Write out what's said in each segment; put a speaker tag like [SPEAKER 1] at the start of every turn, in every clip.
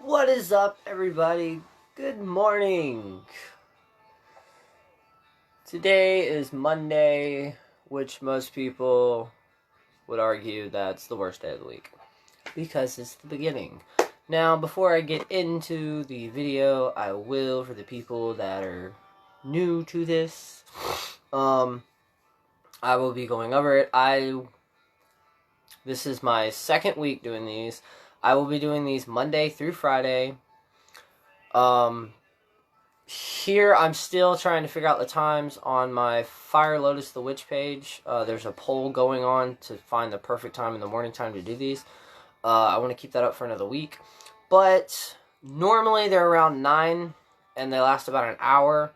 [SPEAKER 1] What is up, everybody? Good morning. Today is Monday, which most people would argue that's the worst day of the week because it's the beginning. Now, before I get into the video, I will, for the people that are new to this, I will be going over it. This is my second week doing these. I will be doing these Monday through Friday. Here I'm still trying to figure out the times on my Fire Lotus the Witch page. There's a poll going on to find the perfect time in the morning time to do these. I want to keep that up for another week. But normally they're around 9 and they last about an hour.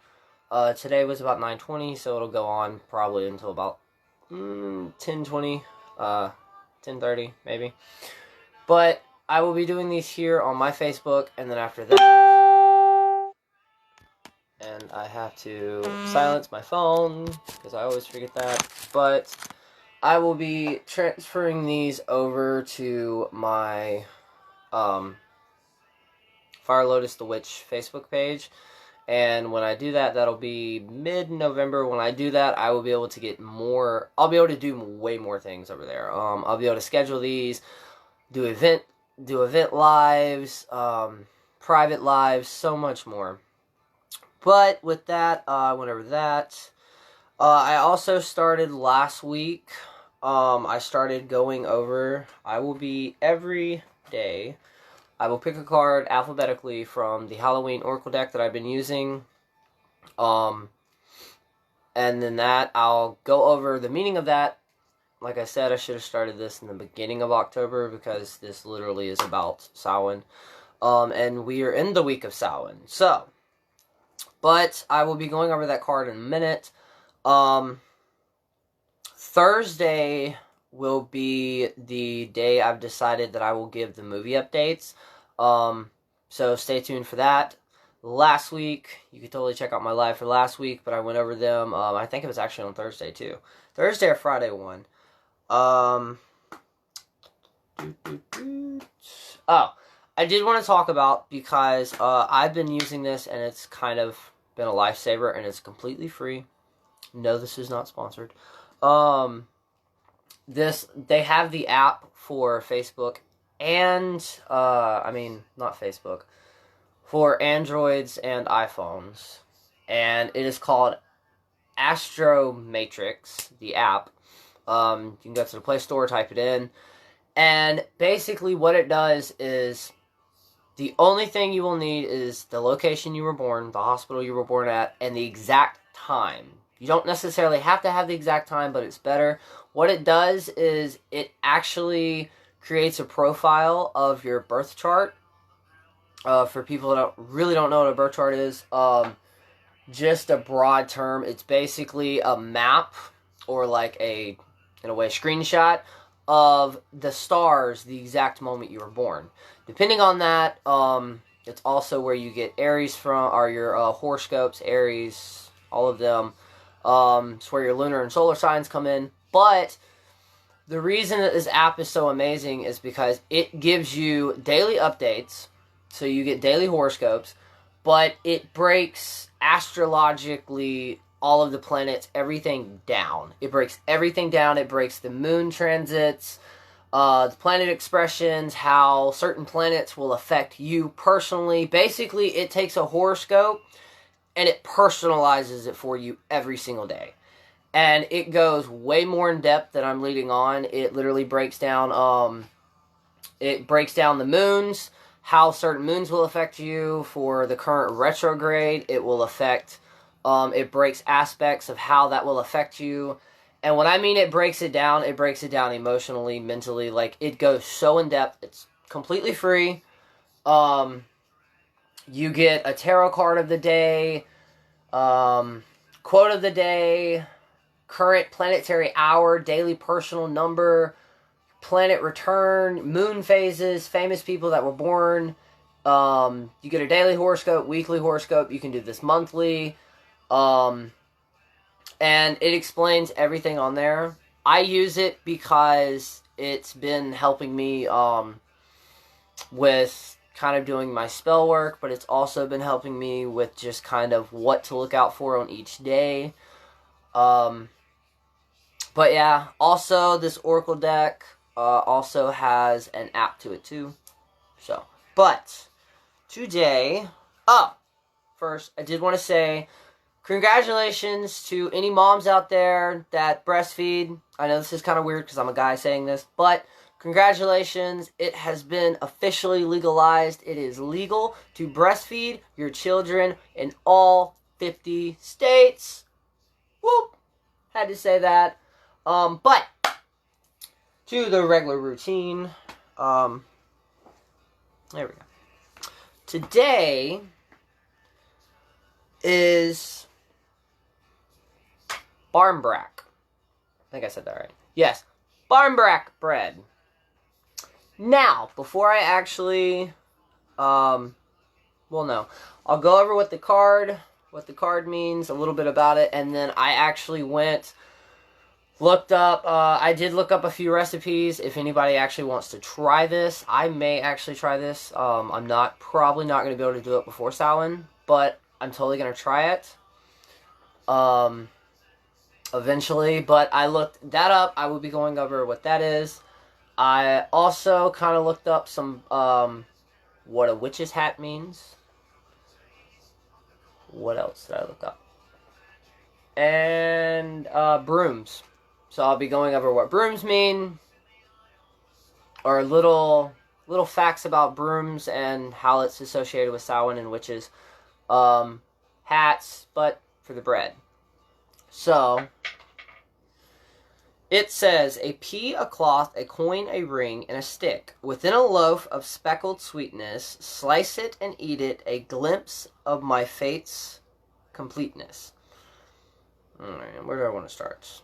[SPEAKER 1] Today was about 9:20, so it'll go on probably until about 10:20, 10:30 maybe. But I will be doing these here on my Facebook, and then after that, and I have to silence my phone because I always forget that, but I will be transferring these over to my Fire Lotus the Witch Facebook page, and when I do that, that'll be mid-November. When I do that, I will be able to get more, I'll be able to do way more things over there. I'll be able to schedule these, do event lives, private lives, so much more. But with that, I went over that. I also started last week. I started going over. I will be every day. I will pick a card alphabetically from the Halloween Oracle deck that I've been using. And then that I'll go over the meaning of that. Like I said, I should have started this in the beginning of October because this literally is about Samhain. And we are in the week of Samhain. So, but I will be going over that card in a minute. Thursday will be the day I've decided that I will give the movie updates. So stay tuned for that. Last week, you could totally check out my live for last week, but I went over them. I think it was actually on Thursday too. Thursday or Friday one. Oh, I did want to talk about, because I've been using this and it's kind of been a lifesaver and it's completely free. No, this is not sponsored. They have the app for Facebook and, not Facebook, for Androids and iPhones. And it is called Astro Matrix, the app. You can go to the Play Store, type it in, and basically what it does is the only thing you will need is the location you were born, the hospital you were born at, and the exact time. You don't necessarily have to have the exact time, but it's better. What it does is it actually creates a profile of your birth chart. For people that really don't know what a birth chart is, just a broad term, it's basically a map, or like a screenshot of the stars the exact moment you were born. Depending on that, it's also where you get Aries from, or your horoscopes, Aries, all of them. It's where your lunar and solar signs come in. But the reason that this app is so amazing is because it gives you daily updates, so you get daily horoscopes, but it breaks astrologically all of the planets, everything down. It breaks everything down. It breaks the moon transits, the planet expressions, how certain planets will affect you personally. Basically, it takes a horoscope and it personalizes it for you every single day. And it goes way more in depth than I'm leading on. It literally breaks down, the moons, how certain moons will affect you. For the current retrograde, it will affect, it breaks aspects of how that will affect you. And when I mean it breaks it down emotionally, mentally. Like, it goes so in depth. It's completely free. You get a tarot card of the day, quote of the day, current planetary hour, daily personal number, planet return, moon phases, famous people that were born. You get a daily horoscope, weekly horoscope. You can do this monthly. And it explains everything on there. I use it because it's been helping me with kind of doing my spell work, but it's also been helping me with just kind of what to look out for on each day. But yeah, also this Oracle deck also has an app to it too. So, but today, first I did want to say congratulations to any moms out there that breastfeed. I know this is kind of weird because I'm a guy saying this, but congratulations. It has been officially legalized. It is legal to breastfeed your children in all 50 states. Whoop! Had to say that. But to the regular routine. There we go. Today is BarmBrack. I think I said that right. Yes, BarmBrack bread. Now, before I actually, well, no, I'll go over what the card means, a little bit about it, and then I actually looked up, I did look up a few recipes. If anybody actually wants to try this, I may actually try this. I'm probably not going to be able to do it before Samhain, but I'm totally going to try it. Eventually, but I looked that up. I will be going over what that is. I also kind of looked up some, what a witch's hat means. What else did I look up? And, brooms. So I'll be going over what brooms mean, or little facts about brooms and how it's associated with Samhain and witches. Hats, but for the bread. So, it says, a pea, a cloth, a coin, a ring, and a stick. Within a loaf of speckled sweetness, slice it and eat it, a glimpse of my fate's completeness. Alright, where do I want to start?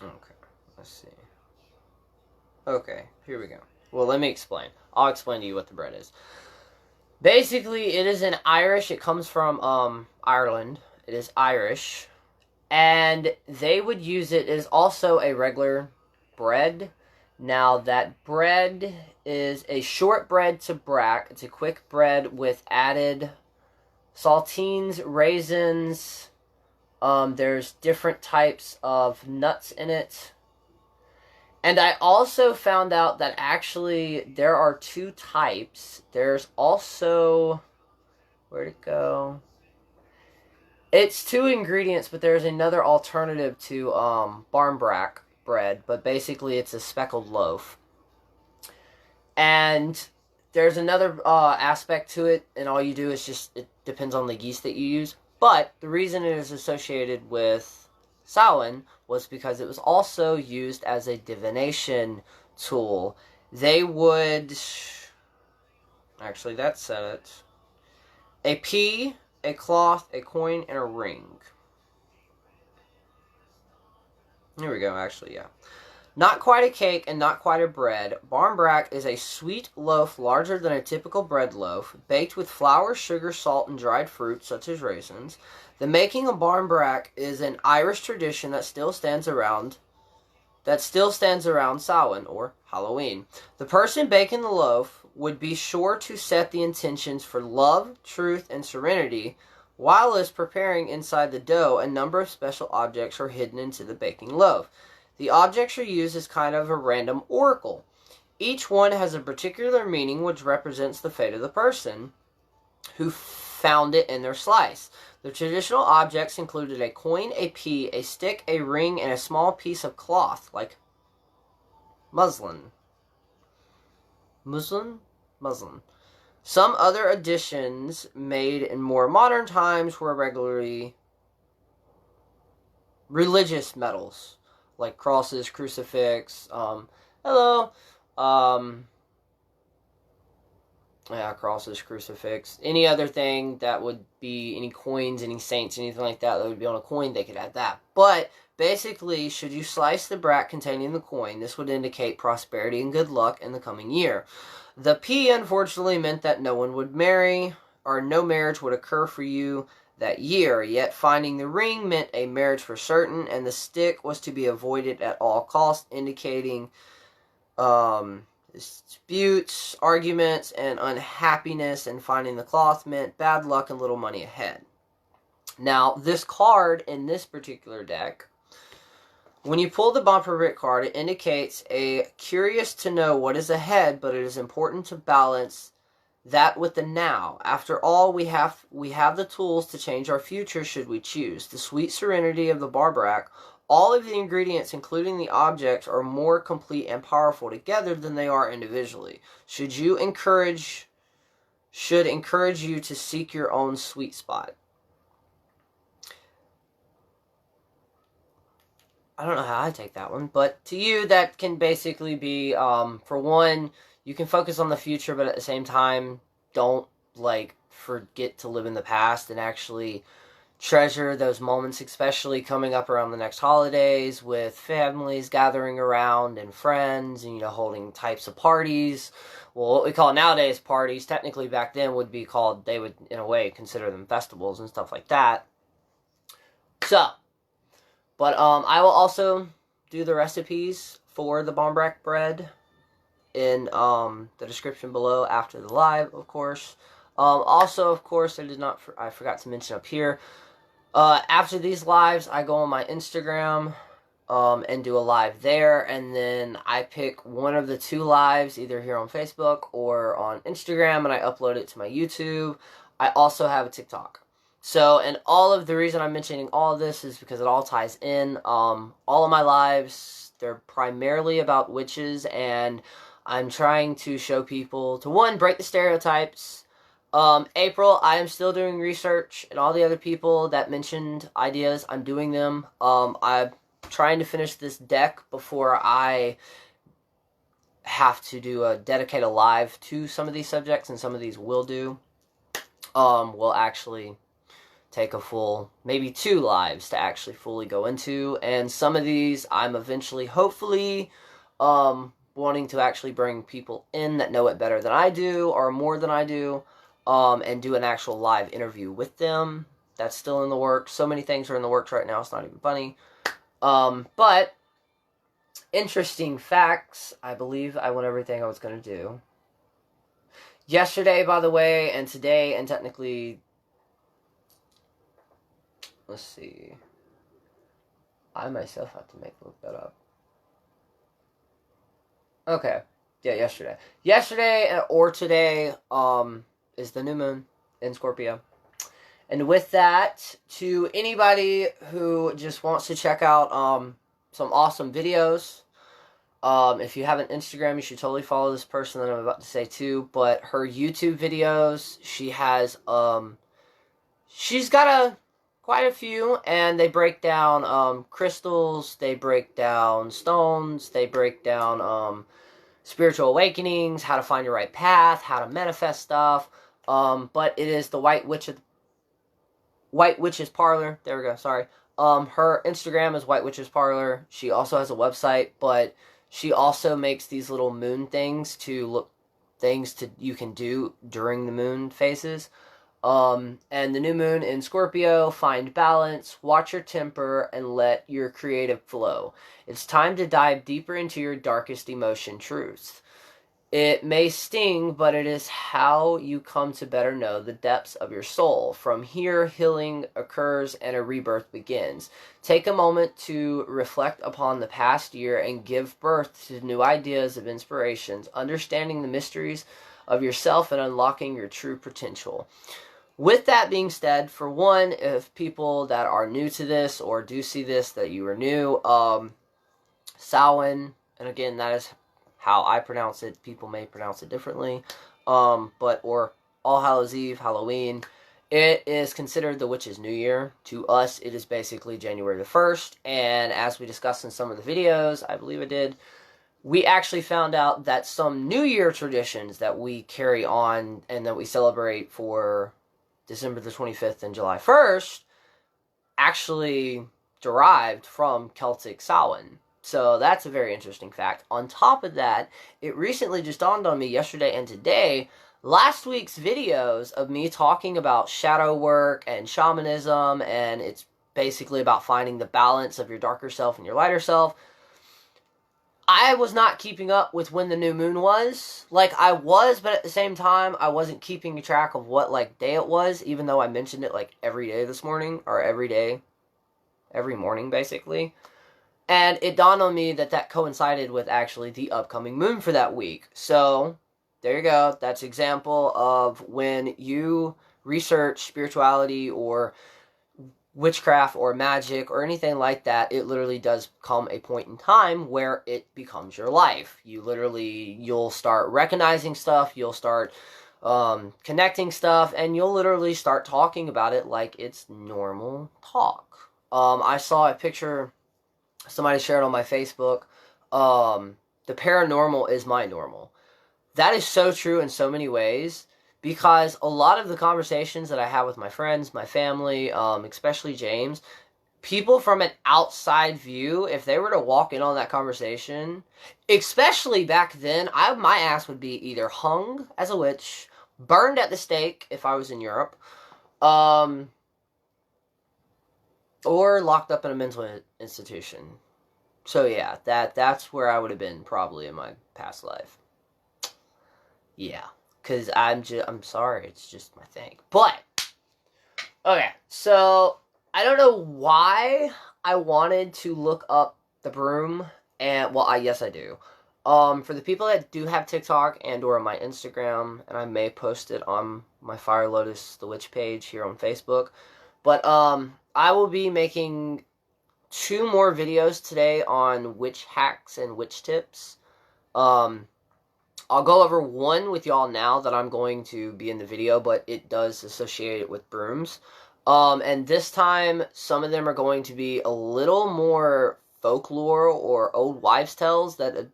[SPEAKER 1] Okay, let's see. Okay, here we go. Well, let me explain. I'll explain to you what the bread is. Basically, it is an Irish. It comes from Ireland. It is Irish. And they would use it. It is also a regular bread. Now, that bread is a short bread to brack. It's a quick bread with added saltines, raisins. There's different types of nuts in it. And I also found out that actually there are two types. There's also, where'd it go? It's two ingredients, but there's another alternative to BarmBrack bread, but basically it's a speckled loaf. And there's another aspect to it, and all you do is just, it depends on the yeast that you use. But the reason it is associated with Samhain was because it was also used as a divination tool. They would, actually that said it, a pea, a cloth, a coin, and a ring. Here we go, actually, yeah. Not quite a cake and not quite a bread, BarmBrack is a sweet loaf larger than a typical bread loaf, baked with flour, sugar, salt, and dried fruit, such as raisins. The making of BarmBrack is an Irish tradition that still stands around Samhain, or Halloween. The person baking the loaf would be sure to set the intentions for love, truth, and serenity. While is preparing inside the dough, a number of special objects are hidden into the baking loaf. The objects are used as kind of a random oracle. Each one has a particular meaning which represents the fate of the person who found it in their slice. The traditional objects included a coin, a pea, a stick, a ring, and a small piece of cloth, like muslin. Muslin? Some other additions made in more modern times were regularly religious metals, like crosses, crucifix, crosses, crucifix, any other thing that would be, any coins, any saints, anything like that would be on a coin, they could add that. But, basically, should you slice the brack containing the coin, this would indicate prosperity and good luck in the coming year. The pea, unfortunately, meant that no one would marry, or no marriage would occur for you that year, yet finding the ring meant a marriage for certain, and the stick was to be avoided at all costs, indicating Disputes, arguments, and unhappiness, and finding the cloth meant bad luck and little money ahead. Now, this card in this particular deck, when you pull the BarmBrack card, it indicates a curious to know what is ahead, but it is important to balance that with the now. After all, we have the tools to change our future should we choose. The sweet serenity of the BarmBrack. All of the ingredients, including the objects, are more complete and powerful together than they are individually. Should encourage you to seek your own sweet spot. I don't know how I take that one, but to you, that can basically be, for one, you can focus on the future, but at the same time, don't, forget to live in the past and actually treasure those moments, especially coming up around the next holidays with families gathering around and friends and, holding types of parties. Well, what we call nowadays parties, technically back then would be called, they would, in a way, consider them festivals and stuff like that. So, but I will also do the recipes for the BarmBrack bread in the description below after the live, of course. Also, of course, I forgot to mention up here, after these lives, I go on my Instagram and do a live there, and then I pick one of the two lives, either here on Facebook or on Instagram, and I upload it to my YouTube. I also have a TikTok. So, and all of the reason I'm mentioning all of this is because it all ties in. All of my lives, they're primarily about witches, and I'm trying to show people to, one, break the stereotypes. April, I am still doing research, and all the other people that mentioned ideas, I'm doing them. I'm trying to finish this deck before I have to dedicate a live to some of these subjects, and some of these will do. We'll actually take a full, maybe 2 lives to actually fully go into, and some of these I'm eventually, hopefully, wanting to actually bring people in that know it better than I do, or more than I do, and do an actual live interview with them. That's still in the works. So many things are in the works right now, it's not even funny. But, interesting facts, I believe I went everything I was going to do. Yesterday, by the way, and today, and technically, let's see, I myself have to look that up. Okay, yeah, yesterday. Yesterday, or today, is the new moon in Scorpio. And with that, to anybody who just wants to check out some awesome videos, if you have an Instagram, you should totally follow this person that I'm about to say too. But her YouTube videos, she has she's got quite a few, and they break down crystals, they break down stones, they break down spiritual awakenings, how to find your right path, how to manifest stuff. But it is the White Witch's Parlor. There we go. Sorry. Her Instagram is White Witch's Parlor. She also has a website, but she also makes these little moon things you can do during the moon phases. And the new moon in Scorpio, find balance, watch your temper, and let your creative flow. It's time to dive deeper into your darkest emotion truths. It may sting, but it is how you come to better know the depths of your soul. From here, healing occurs and a rebirth begins. Take a moment to reflect upon the past year and give birth to new ideas of inspirations, understanding the mysteries of yourself and unlocking your true potential. With that being said, for one, if people that are new to this or do see this that you are new, Samhain, and again, that is how I pronounce it. People may pronounce it differently. Or All Hallows Eve, Halloween. It is considered the witch's new year. To us, it is basically January the 1st. And as we discussed in some of the videos, I believe I did, we actually found out that some New Year traditions that we carry on and that we celebrate for December the 25th and July 1st actually derived from Celtic Samhain. So that's a very interesting fact. On top of that, it recently just dawned on me yesterday and today, last week's videos of me talking about shadow work and shamanism, and it's basically about finding the balance of your darker self and your lighter self. I was not keeping up with when the new moon was. Like, I was, but at the same time, I wasn't keeping track of what, like, day it was, even though I mentioned it, like, every day this morning, or every day, every morning, basically. And it dawned on me that that coincided with, actually, the upcoming moon for that week. So, there you go. That's an example of when you research spirituality or witchcraft or magic or anything like that, it literally does come a point in time where it becomes your life. You'll start recognizing stuff, you'll start connecting stuff, and you'll literally start talking about it like it's normal talk. I saw a picture somebody shared on my Facebook. The paranormal is my normal. That is so true in so many ways. Because a lot of the conversations that I have with my friends, my family, especially James, people from an outside view, if they were to walk in on that conversation, especially back then, my ass would be either hung as a witch, burned at the stake if I was in Europe, or locked up in a mental institution. So yeah, that's where I would have been probably in my past life. Yeah. Because I'm sorry, it's just my thing. But, okay, so I don't know why I wanted to look up the broom, and, well, yes, I do. For the people that do have TikTok and or my Instagram, and I may post it on my Fire Lotus the Witch page here on Facebook, but, I will be making 2 more videos today on witch hacks and witch tips. I'll go over one with y'all now that I'm going to be in the video, but it does associate it with brooms. And this time, some of them are going to be a little more folklore or old wives' tales that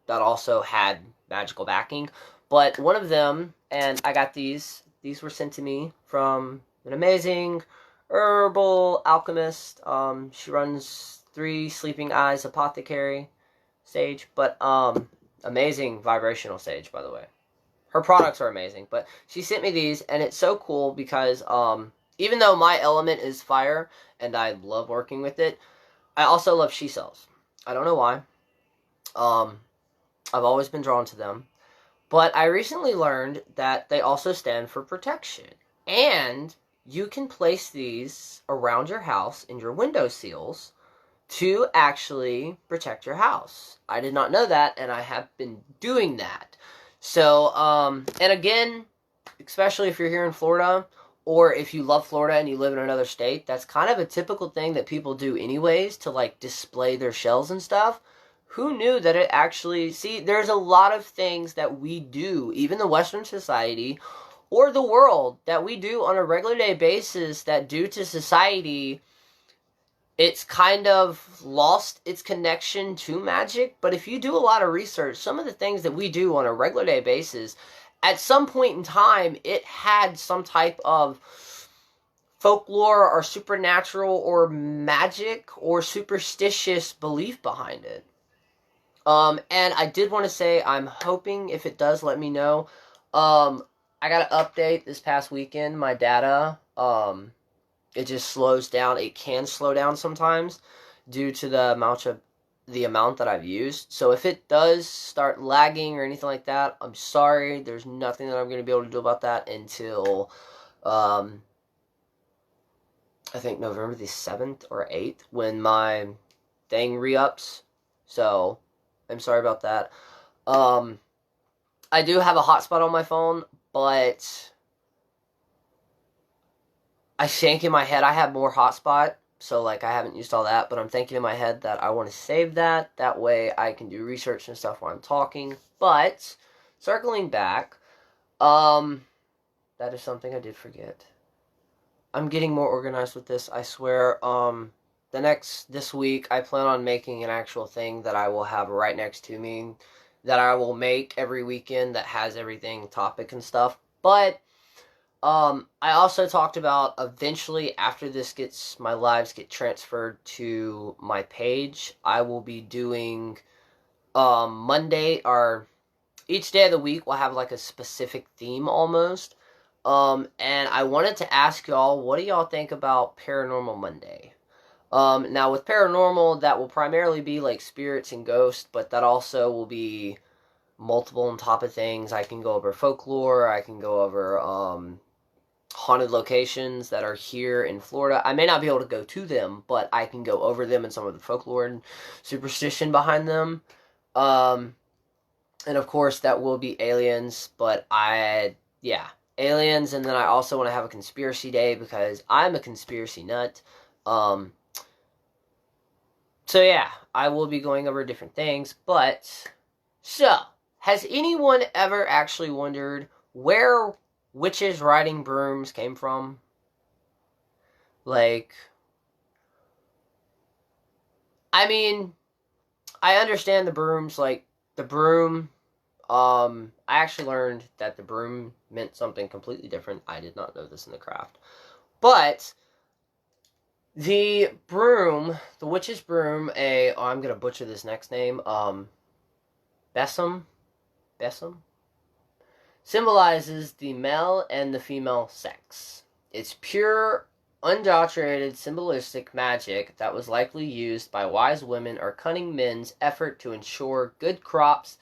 [SPEAKER 1] also had magical backing. But one of them, and I got these were sent to me from an amazing herbal alchemist. She runs 3 Sleeping Eyes Apothecary stage, but amazing vibrational sage, by the way. Her products are amazing, but she sent me these, and it's so cool because even though my element is fire, and I love working with it, I also love she cells. I don't know why. I've always been drawn to them, but I recently learned that they also stand for protection, and you can place these around your house in your window sills to actually protect your house. I did not know that, and I have been doing that. So, and again, especially if you're here in Florida, or if you love Florida and you live in another state, that's kind of a typical thing that people do anyways to, like, display their shells and stuff. Who knew that it actually... See, there's a lot of things that we do, even the Western society, or the world, that we do on a regular day basis that due to society... it's kind of lost its connection to magic, but if you do a lot of research, some of the things that we do on a regular day basis, at some point in time, it had some type of folklore or supernatural or magic or superstitious belief behind it. And I did want to say, I'm hoping, if it does, let me know. I got an update this past weekend, my data, it just slows down. It can slow down sometimes due to the amount that I've used. So if it does start lagging or anything like that, I'm sorry. There's nothing that I'm going to be able to do about that until, I think November the 7th or 8th when my thing re-ups. So I'm sorry about that. I do have a hotspot on my phone, but I think in my head I have more hotspot, so like I haven't used all that, but I'm thinking in my head that I want to save that. That way I can do research and stuff while I'm talking. But circling back, that is something I did forget. I'm getting more organized with this, I swear. This week I plan on making an actual thing that I will have right next to me that I will make every weekend that has everything, topic and stuff. But I also talked about eventually after my lives get transferred to my page, I will be doing Monday, or each day of the week will have like a specific theme almost. And I wanted to ask y'all, what do y'all think about Paranormal Monday? Now with paranormal, that will primarily be like spirits and ghosts, but that also will be multiple on top of things. I can go over folklore, I can go over haunted locations that are here in Florida. I may not be able to go to them, but I can go over them and some of the folklore and superstition behind them. And of course, that will be aliens, but yeah, aliens, and then I also want to have a conspiracy day because I'm a conspiracy nut. So yeah, I will be going over different things, but, so, has anyone ever actually wondered where witches riding brooms came from? Like, I mean, I understand the brooms, like, the broom, I actually learned that the broom meant something completely different. I did not know this in the craft. But the broom, the witch's broom, I'm gonna butcher this next name, Besom, symbolizes the male and the female sex. It's pure, unadulterated, symbolistic magic that was likely used by wise women or cunning men's effort to ensure good crops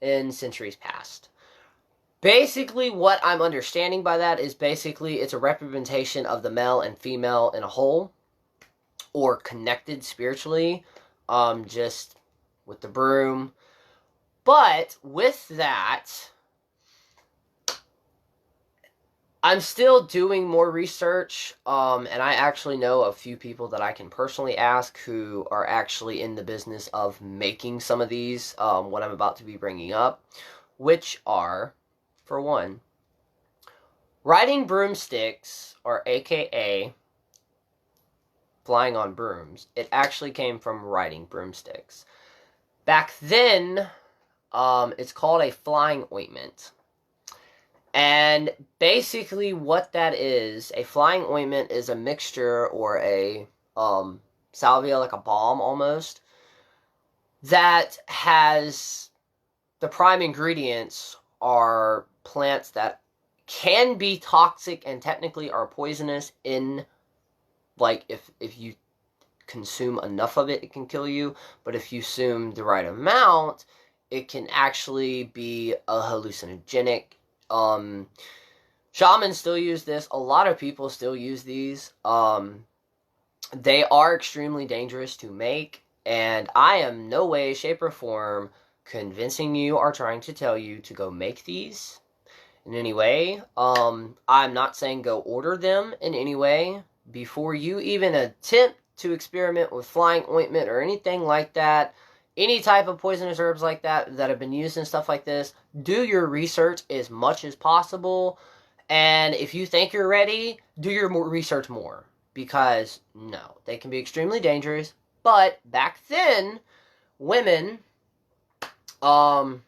[SPEAKER 1] in centuries past. Basically, what I'm understanding by that is basically it's a representation of the male and female in a whole, or connected spiritually, just with the broom. But with that, I'm still doing more research, and I actually know a few people that I can personally ask who are actually in the business of making some of these, what I'm about to be bringing up, which are, for one, riding broomsticks, or AKA flying on brooms. It actually came from riding broomsticks. Back then, it's called a flying ointment. And basically what that is, a flying ointment is a mixture or a salvia, like a balm almost, that has the prime ingredients are plants that can be toxic and technically are poisonous in, like, if you consume enough of it, it can kill you. But if you consume the right amount, it can actually be a hallucinogenic. Shamans still use this. A lot of people still use these. They are extremely dangerous to make, and I am no way, shape, or form convincing you or trying to tell you to go make these in any way. I'm not saying go order them in any way. Before you even attempt to experiment with flying ointment or anything like that, any type of poisonous herbs like that have been used and stuff like this, do your research as much as possible. And if you think you're ready, do your research more. Because, no, they can be extremely dangerous. But back then, women, what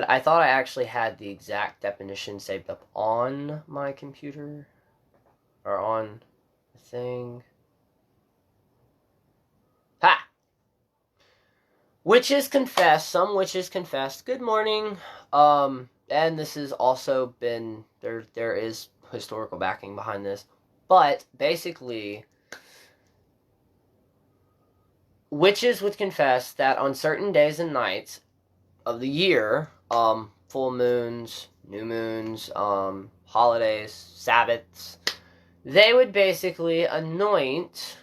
[SPEAKER 1] I thought I actually had the exact definition saved up on my computer, or on the thing. Ha! Witches confess, some witches confessed, good morning, and this has also been, there is historical backing behind this, but basically, witches would confess that on certain days and nights of the year, full moons, new moons, holidays, Sabbaths, they would basically anoint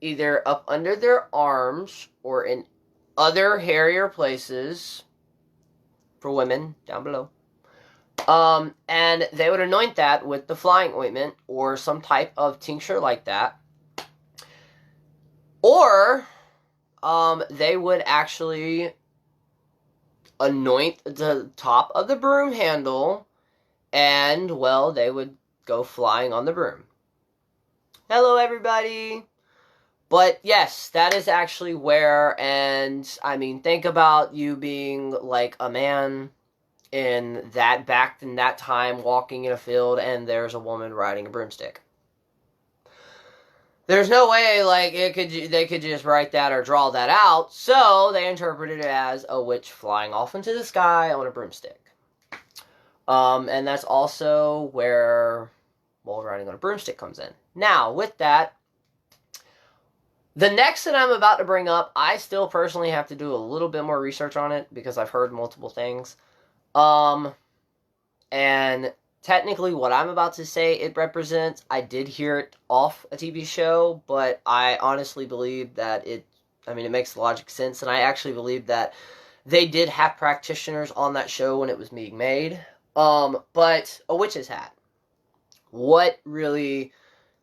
[SPEAKER 1] either up under their arms or in other hairier places for women down below. And they would anoint that with the flying ointment or some type of tincture like that. Or they would actually anoint the top of the broom handle, and, well, they would go flying on the broom. Hello, everybody! But yes, that is actually where, and I mean, think about you being like a man back in that time, walking in a field, and there's a woman riding a broomstick. There's no way, like, they could just write that or draw that out, so they interpreted it as a witch flying off into the sky on a broomstick. And that's also where while riding on a broomstick comes in. Now, with that, the next that I'm about to bring up, I still personally have to do a little bit more research on it because I've heard multiple things. And technically what I'm about to say it represents, I did hear it off a TV show, but I honestly believe that it makes logic sense, and I actually believe that they did have practitioners on that show when it was being made. But a witch's hat. What really,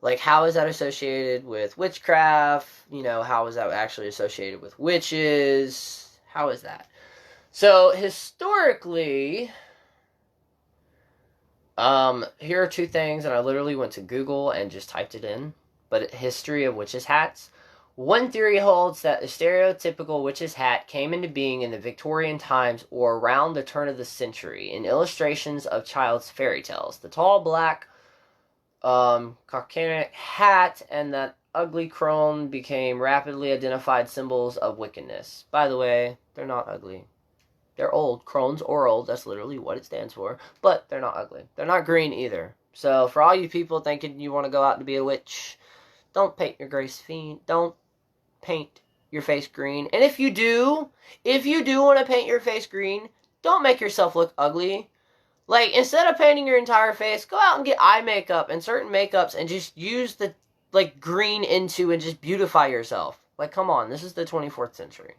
[SPEAKER 1] like, how is that associated with witchcraft? You know, how is that actually associated with witches? How is that? So, historically, here are two things, and I literally went to Google and just typed it in. But history of witches' hats. One theory holds that the stereotypical witch's hat came into being in the Victorian times or around the turn of the century in illustrations of child's fairy tales. The tall black cockanic hat and that ugly crone became rapidly identified symbols of wickedness. By the way, they're not ugly. They're old. Crones or old, that's literally what it stands for. But they're not ugly. They're not green either. So for all you people thinking you want to go out to be a witch, don't paint your Don't paint your face green. And if you do want to paint your face green, don't make yourself look ugly. Like, instead of painting your entire face, go out and get eye makeup and certain makeups and just use the, like, green into and just beautify yourself. Like, come on, this is the 24th century.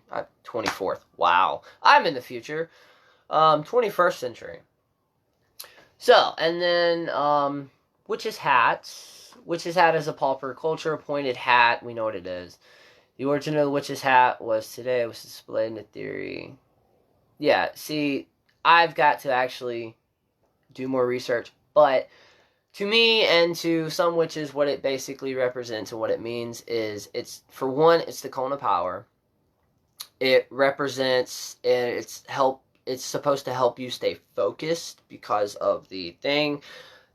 [SPEAKER 1] 24th, wow. I'm in the future. 21st century. So, and then, witch's hats. Witch's hat is a pauper culture pointed hat. We know what it is. The origin of the witch's hat was displayed in the theory. Yeah, see, I've got to actually do more research, but to me and to some witches, what it basically represents and what it means is, it's the cone of power. It represents, and it's supposed to help you stay focused because of the thing.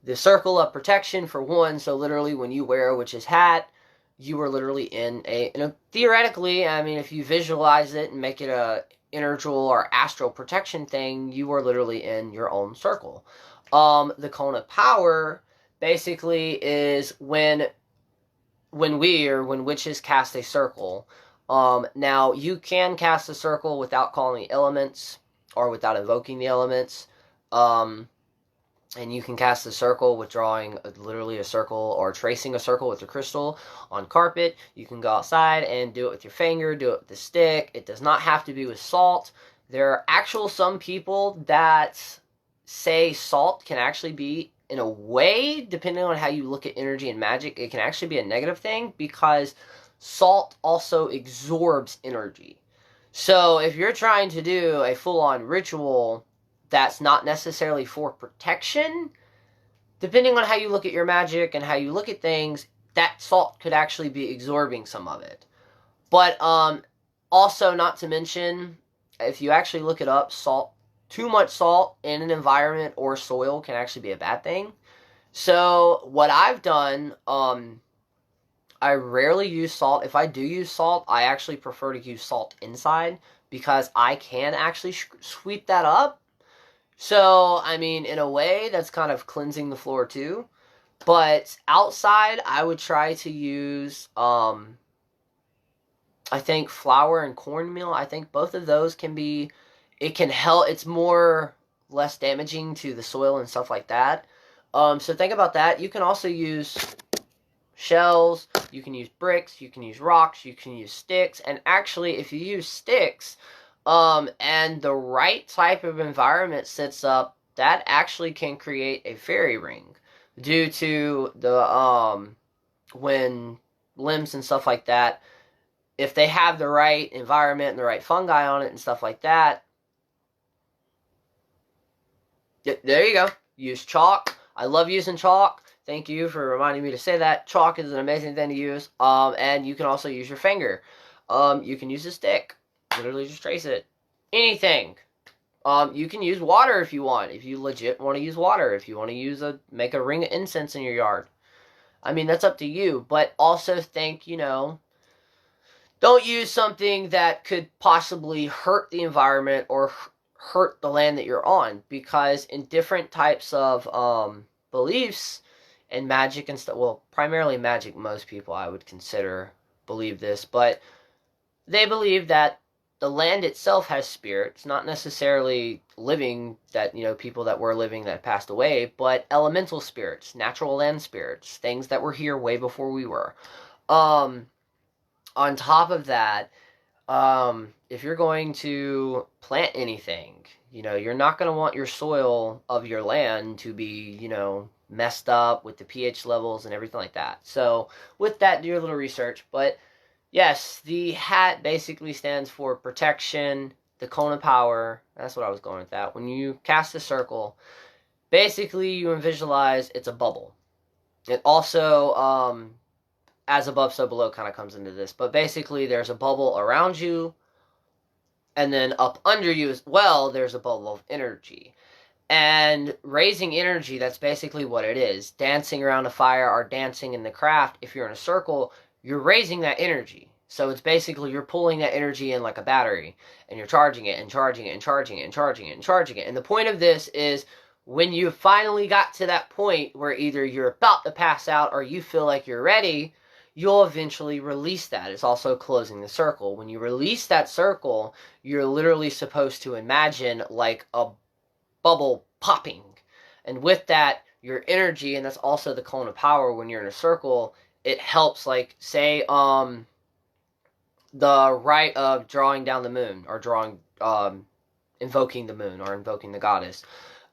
[SPEAKER 1] The circle of protection, for one, so literally when you wear a witch's hat, you are literally in a theoretically, I mean, if you visualize it and make it a integral or astral protection thing, you are literally in your own circle. The cone of power basically is when witches cast a circle. Now you can cast a circle without calling the elements or without invoking the elements. And you can cast a circle with drawing literally a circle or tracing a circle with a crystal on carpet. You can go outside and do it with your finger, do it with the stick. It does not have to be with salt. There are some people that say salt can actually be, in a way, depending on how you look at energy and magic, it can actually be a negative thing because salt also absorbs energy. So if you're trying to do a full-on ritual that's not necessarily for protection, depending on how you look at your magic and how you look at things, that salt could actually be absorbing some of it. But also, not to mention, if you actually look it up, too much salt in an environment or soil can actually be a bad thing. So what I've done, I rarely use salt. If I do use salt, I actually prefer to use salt inside because I can actually sweep that up. So, I mean, in a way, that's kind of cleansing the floor too. But outside, I would try to use, I think flour and cornmeal. I think both of those it can help. It's less damaging to the soil and stuff like that. So think about that. You can also use shells, you can use bricks, you can use rocks, you can use sticks. And actually, if you use sticks, and the right type of environment sets up, that actually can create a fairy ring due to the, when limbs and stuff like that, if they have the right environment and the right fungi on it and stuff like that, there you go. Use chalk. I love using chalk. Thank you for reminding me to say that. Chalk is an amazing thing to use. And you can also use your finger. You can use a stick. Literally just trace it. Anything. You can use water if you want. If you legit want to use water. If you want to make a ring of incense in your yard. I mean, that's up to you. But also think, don't use something that could possibly hurt the environment or hurt the land that you're on. Because in different types of beliefs, and magic and stuff. Well, primarily magic, most people I would consider believe this, but they believe that the land itself has spirits, not necessarily living, that, people that were living that passed away, but elemental spirits, natural land spirits, things that were here way before we were. On top of that, if you're going to plant anything, you're not going to want your soil of your land to be, messed up with the pH levels and everything like that. So with that, do your little research. But yes, the hat basically stands for protection, the cone of power. That's what I was going with that. When you cast a circle, basically you visualize it's a bubble. It also, as above, so below kind of comes into this. But basically there's a bubble around you, and then up under you as well, there's a bubble of energy. And raising energy, that's basically what it is. Dancing around a fire or dancing in the craft, if you're in a circle, you're raising that energy. So it's basically you're pulling that energy in like a battery, and you're charging it and charging it and charging it and charging it and charging it. And the point of this is when you finally got to that point where either you're about to pass out or you feel like you're ready, you'll eventually release that. It's also closing the circle. When you release that circle, you're literally supposed to imagine like a bubble popping. And with that, your energy, and that's also the cone of power when you're in a circle, it helps, like, say, the rite of drawing down the moon, or invoking the moon, or invoking the goddess.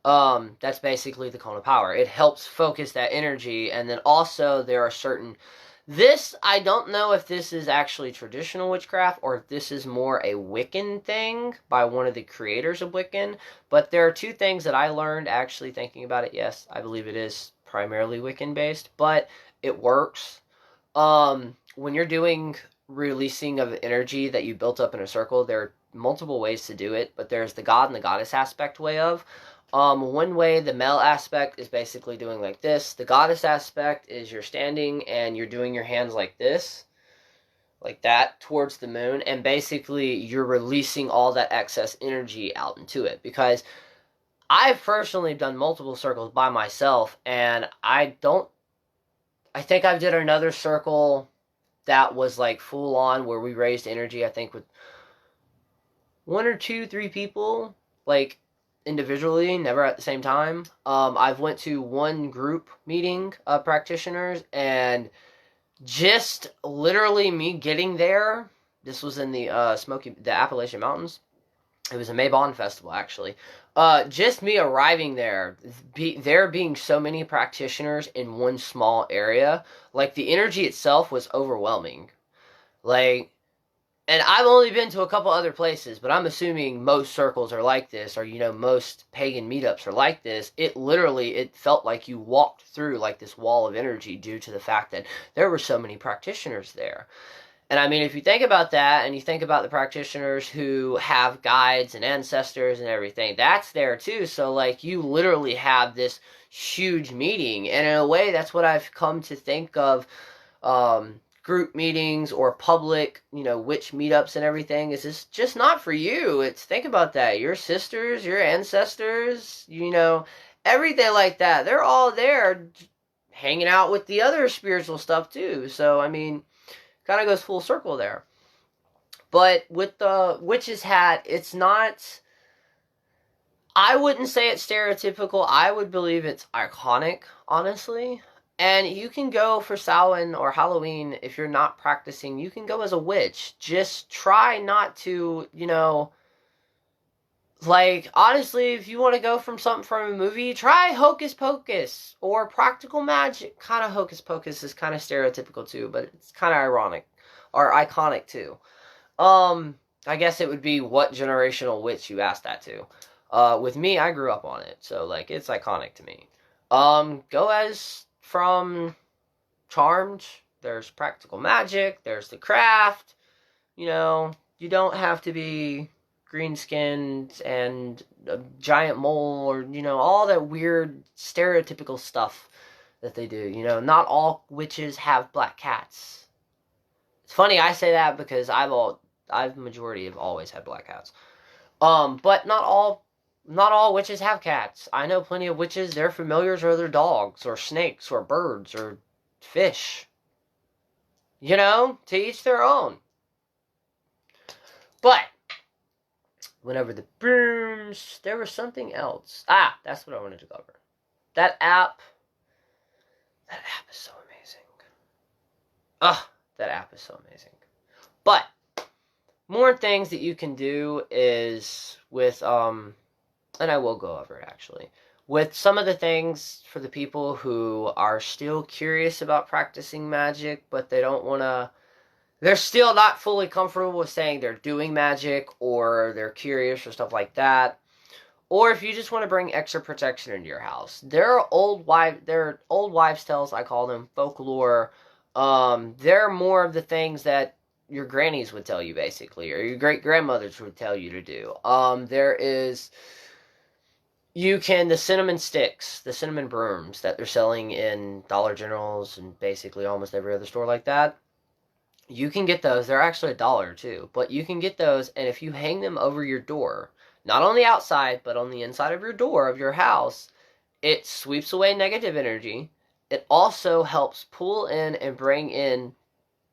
[SPEAKER 1] That's basically the cone of power. It helps focus that energy, and then also there are certain... This, I don't know if this is actually traditional witchcraft or if this is more a Wiccan thing by one of the creators of Wiccan, but there are two things that I learned actually thinking about it. Yes, I believe it is primarily Wiccan based, but it works. When you're doing releasing of energy that you built up in a circle, there are multiple ways to do it, but there's the god and the goddess aspect way of. One way, the male aspect, is basically doing like this. The goddess aspect is you're standing and you're doing your hands like this, like that, towards the moon, and basically you're releasing all that excess energy out into it. Because I've personally done multiple circles by myself, and I think I did another circle that was like full on where we raised energy, I think with 1 or 2, 3 people, like, individually, never at the same time. I've went to one group meeting of practitioners, and just literally me getting there, this was in the Appalachian Mountains. It was a Mabon festival, actually. Just me arriving there, there being so many practitioners in one small area, like, the energy itself was overwhelming. Like, and I've only been to a couple other places, but I'm assuming most circles are like this, or, most pagan meetups are like this. It felt like you walked through, like, this wall of energy due to the fact that there were so many practitioners there. And, I mean, if you think about that, and you think about the practitioners who have guides and ancestors and everything, that's there, too. So, like, you literally have this huge meeting. And in a way, that's what I've come to think of, group meetings or public, witch meetups and everything. Is this just not for you? It's, think about that. Your sisters, your ancestors, everything like that. They're all there hanging out with the other spiritual stuff too. So, I mean, kind of goes full circle there. But with the witch's hat, it's not... I wouldn't say it's stereotypical. I would believe it's iconic, honestly. And you can go for Samhain or Halloween, if you're not practicing, you can go as a witch. Just try not to, like, honestly, if you want to go from something from a movie, try Hocus Pocus or Practical Magic. Kind of Hocus Pocus is kind of stereotypical too, but it's kind of ironic or iconic too. I guess it would be what generational witch you asked that to. With me, I grew up on it, so, like, it's iconic to me. Go as... From Charmed, there's Practical Magic, there's the Craft, you don't have to be green-skinned and a giant mole or, all that weird stereotypical stuff that they do, not all witches have black cats. It's funny I say that because I've majority have always had black cats. But not all Not all witches have cats. I know plenty of witches, their familiars are their dogs, or snakes, or birds, or fish. You know, to each their own. But, whenever the Brooms, there was something else. Ah, that's what I wanted to cover. That app is so amazing. That app is so amazing. But, more things that you can do is with, and I will go over it actually, with some of the things for the people who are still curious about practicing magic, but they don't want to, they're still not fully comfortable with saying they're doing magic, or they're curious or stuff like that. Or if you just want to bring extra protection into your house. There are old wives' tales, I call them, folklore. They're more of the things that your grannies would tell you, basically, or your great-grandmothers would tell you to do. There is, the cinnamon sticks, the cinnamon brooms that they're selling in Dollar Generals and basically almost every other store like that. You can get those. They're actually $1 too, but you can get those, and if you hang them over your door, not on the outside, but on the inside of your door of your house, it sweeps away negative energy. It also helps pull in and bring in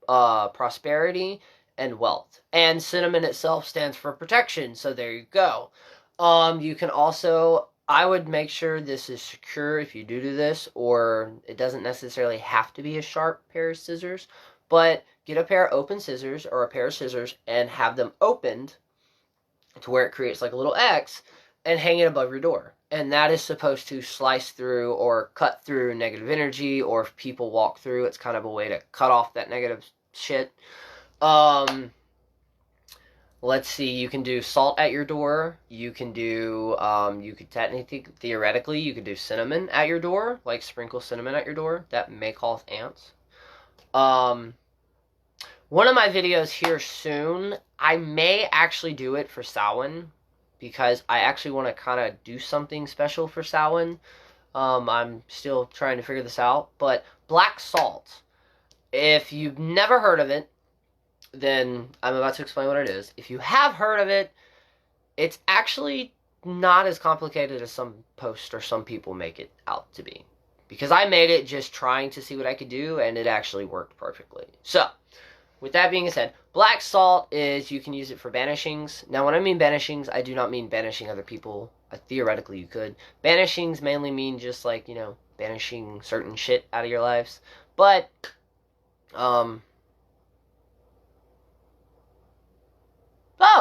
[SPEAKER 1] prosperity and wealth. And cinnamon itself stands for protection, so there you go. You can also, I would make sure this is secure if you do this, or it doesn't necessarily have to be a sharp pair of scissors, but get a pair of open scissors or a pair of scissors and have them opened to where it creates like a little X, and hang it above your door. And that is supposed to slice through or cut through negative energy, or if people walk through, it's kind of a way to cut off that negative shit. Let's see, you can do salt at your door. You can do, you could theoretically, you could do cinnamon at your door, like sprinkle cinnamon at your door. That may cause ants. One of my videos here soon, I may actually do it for Samhain, because I actually want to kind of do something special for Samhain. I'm still trying to figure this out, but black salt, if you've never heard of it, then I'm about to explain what it is. If you have heard of it, it's actually not as complicated as some posts or some people make it out to be. Because I made it just trying to see what I could do, and it actually worked perfectly. So, with that being said, black salt is, you can use it for banishings. Now, when I mean banishings, I do not mean banishing other people. Theoretically, you could. Banishings mainly mean just like, banishing certain shit out of your lives. But, oh,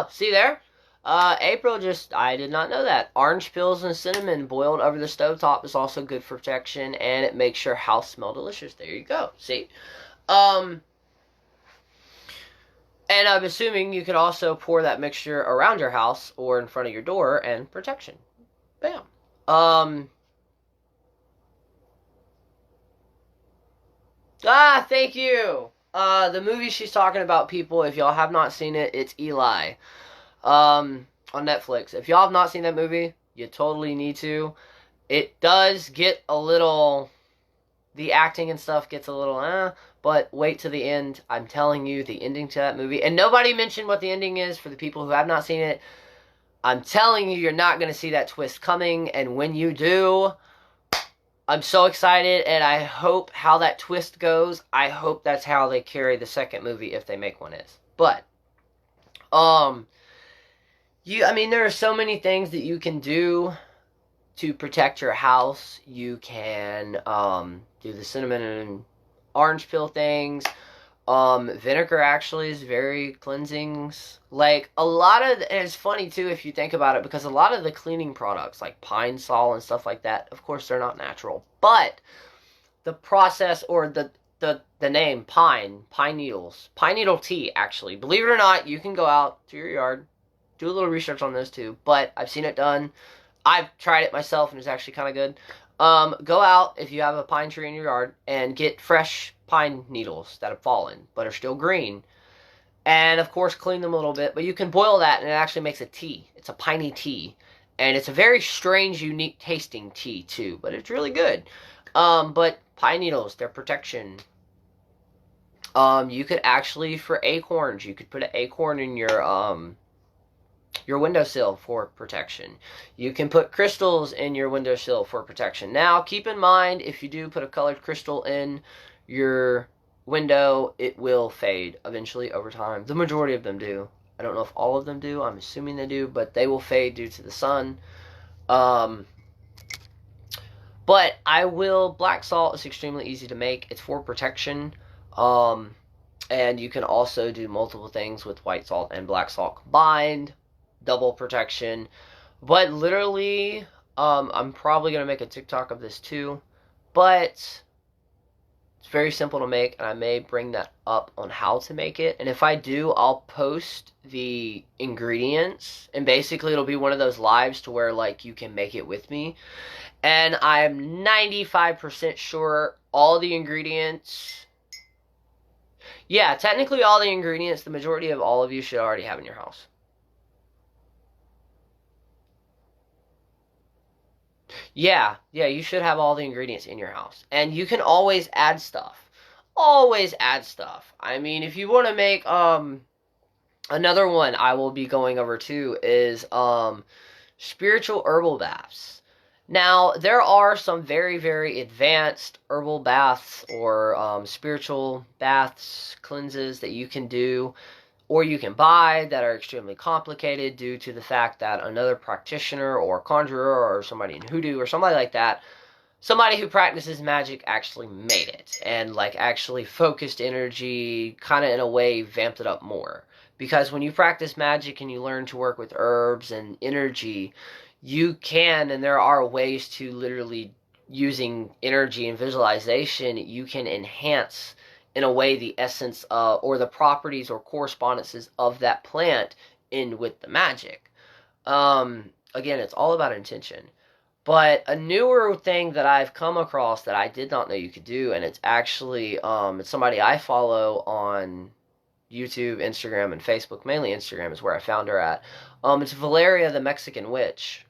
[SPEAKER 1] see there? April I did not know that. Orange peels and cinnamon boiled over the stovetop is also good for protection, and it makes your house smell delicious. There you go. See? And I'm assuming you could also pour that mixture around your house or in front of your door, and protection. Bam. Thank you. The movie she's talking about, people, if y'all have not seen it, it's Eli. On Netflix. If y'all have not seen that movie, you totally need to. It does get a little, the acting and stuff gets a little, but wait to the end. I'm telling you, the ending to that movie, and nobody mentioned what the ending is for the people who have not seen it. I'm telling you, you're not going to see that twist coming, and when you do, I'm so excited, and I hope how that twist goes. I hope that's how they carry the second movie, if they make one is. But, there are so many things that you can do to protect your house. You can, do the cinnamon and orange peel things. Vinegar actually is very cleansing. Like, and it's funny too if you think about it, because a lot of the cleaning products, like pine sol and stuff like that, of course they're not natural. But the process, or the name, pine needles, pine needle tea, actually. Believe it or not, you can go out to your yard, do a little research on this too, but I've seen it done. I've tried it myself, and it's actually kind of good. Go out, if you have a pine tree in your yard, and get fresh pine needles that have fallen, but are still green. And, of course, clean them a little bit. But you can boil that, and it actually makes a tea. It's a piney tea. And it's a very strange, unique tasting tea, too. But it's really good. But pine needles, their protection. You could actually, for acorns, you could put an acorn in your your windowsill for protection. You can put crystals in your windowsill for protection. Now, keep in mind, if you do put a colored crystal in your window, it will fade eventually over time. The majority of them do. I don't know if all of them do. I'm assuming they do, but they will fade due to the sun. But black salt is extremely easy to make. It's for protection. And you can also do multiple things with white salt and black salt combined. Double protection. But literally, I'm probably going to make a TikTok of this too. But it's very simple to make, and I may bring that up on how to make it. And if I do, I'll post the ingredients. And basically, it'll be one of those lives to where, like, you can make it with me. And I'm 95% sure all the ingredients... Yeah, technically all the ingredients, the majority of all of you should already have in your house. Yeah, you should have all the ingredients in your house. And you can always add stuff. Always add stuff. I mean, if you want to make, another one I will be going over too is, spiritual herbal baths. Now, there are some very, very advanced herbal baths or spiritual baths, cleanses that you can do or you can buy that are extremely complicated due to the fact that another practitioner or conjurer or somebody in hoodoo or somebody like that, somebody who practices magic actually made it and like actually focused energy, kind of in a way vamped it up more. Because when you practice magic and you learn to work with herbs and energy, you can, and there are ways to literally, using energy and visualization, you can enhance, in a way, the essence or the properties or correspondences of that plant in with the magic. Again, it's all about intention. But a newer thing that I've come across that I did not know you could do, and it's actually, it's somebody I follow on YouTube, Instagram, and Facebook. Mainly Instagram is where I found her at. It's Valeria the Mexican Witch.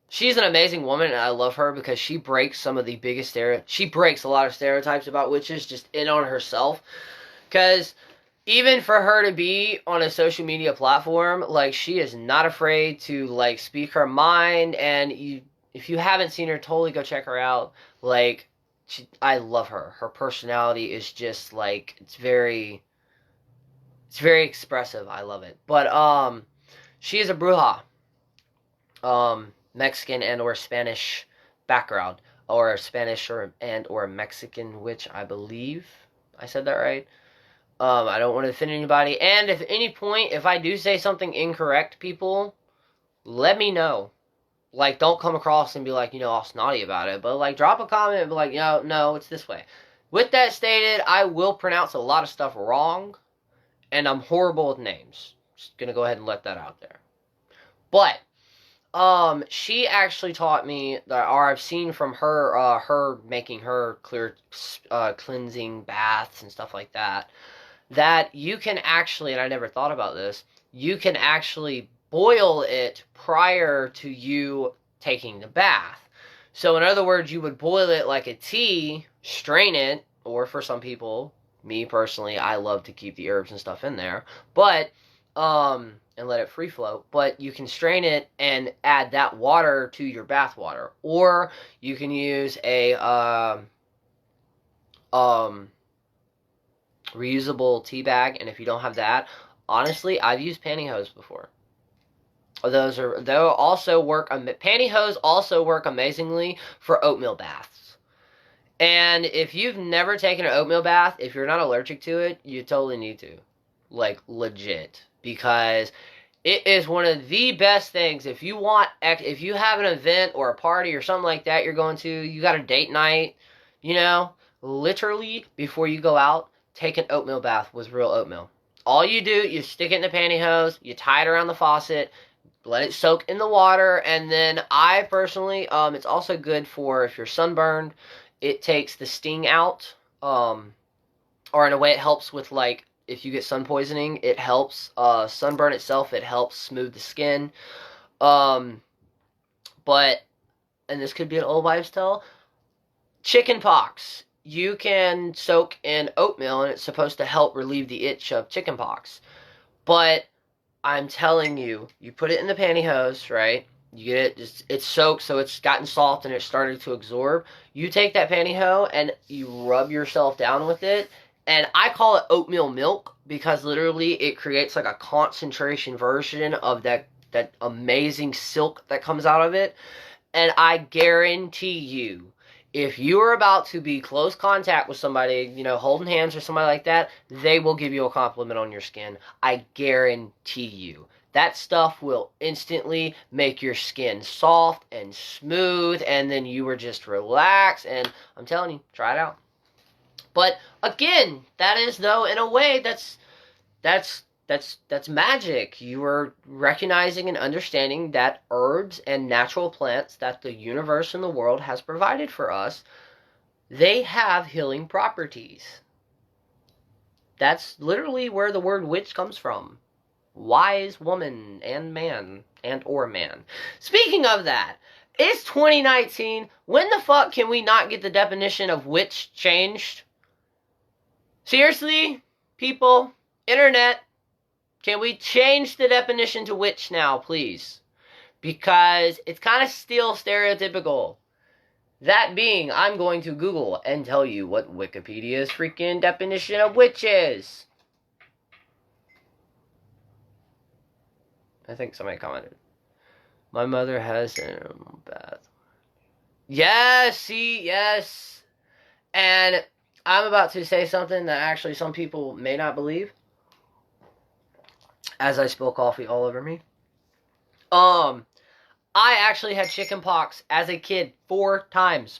[SPEAKER 1] She's an amazing woman, and I love her because she breaks some of the biggest she breaks a lot of stereotypes about witches just in on herself. Because even for her to be on a social media platform, like, she is not afraid to, like, speak her mind, and if you haven't seen her, totally go check her out. Like, I love her. Her personality is just, like, it's very expressive. I love it. But, she is a bruja. Mexican and or Spanish background, or Spanish or Mexican witch, I believe. I said that right. I don't want to offend anybody, and if at any point, if I do say something incorrect, people, let me know. Like, don't come across and be like, all snotty about it, but, like, drop a comment and be like, no, it's this way. With that stated, I will pronounce a lot of stuff wrong, and I'm horrible with names. Just gonna go ahead and let that out there. But she actually taught me that, or I've seen from her, her making her cleansing baths and stuff like that, that you can actually, and I never thought about this, you can actually boil it prior to you taking the bath. So in other words, you would boil it like a tea, strain it, or for some people, me personally, I love to keep the herbs and stuff in there, but, and let it free flow, but you can strain it and add that water to your bath water, or you can use a reusable tea bag, and if you don't have that, honestly, I've used pantyhose before. They'll also work. Pantyhose also work amazingly for oatmeal baths. And if you've never taken an oatmeal bath, if you're not allergic to it, you totally need to, like, legit. Because it is one of the best things. If you have an event or a party or something like that you're going to, you got a date night, literally, before you go out, take an oatmeal bath with real oatmeal. All you do, you stick it in the pantyhose, you tie it around the faucet, let it soak in the water, and then I personally, it's also good for if you're sunburned. It takes the sting out, or in a way it helps with, like, if you get sun poisoning, it helps. Sunburn itself, it helps smooth the skin. But, and this could be an old wives' tale, chicken pox. You can soak in oatmeal, and it's supposed to help relieve the itch of chicken pox. But I'm telling you, you put it in the pantyhose, right? You get it, it's soaked, so it's gotten soft and it started to absorb. You take that pantyhose and you rub yourself down with it. And I call it oatmeal milk because literally it creates like a concentration version of that amazing silk that comes out of it. And I guarantee you, if you are about to be close contact with somebody, holding hands or somebody like that, they will give you a compliment on your skin. I guarantee you. That stuff will instantly make your skin soft and smooth, and then you are just relaxed, and I'm telling you, try it out. But again, that is, though, in a way, that's magic. You are recognizing and understanding that herbs and natural plants that the universe and the world has provided for us, they have healing properties. That's literally where the word witch comes from. Wise woman and man or man. Speaking of that, it's 2019. When the fuck can we not get the definition of witch changed? Seriously, people, internet, can we change the definition to witch now, please? Because it's kind of still stereotypical. That being, I'm going to Google and tell you what Wikipedia's freaking definition of witch is. I think somebody commented. My mother has a bath. Yes, see, yes. And I'm about to say something that actually some people may not believe. As I spill coffee all over me. I actually had chicken pox as a kid 4 times.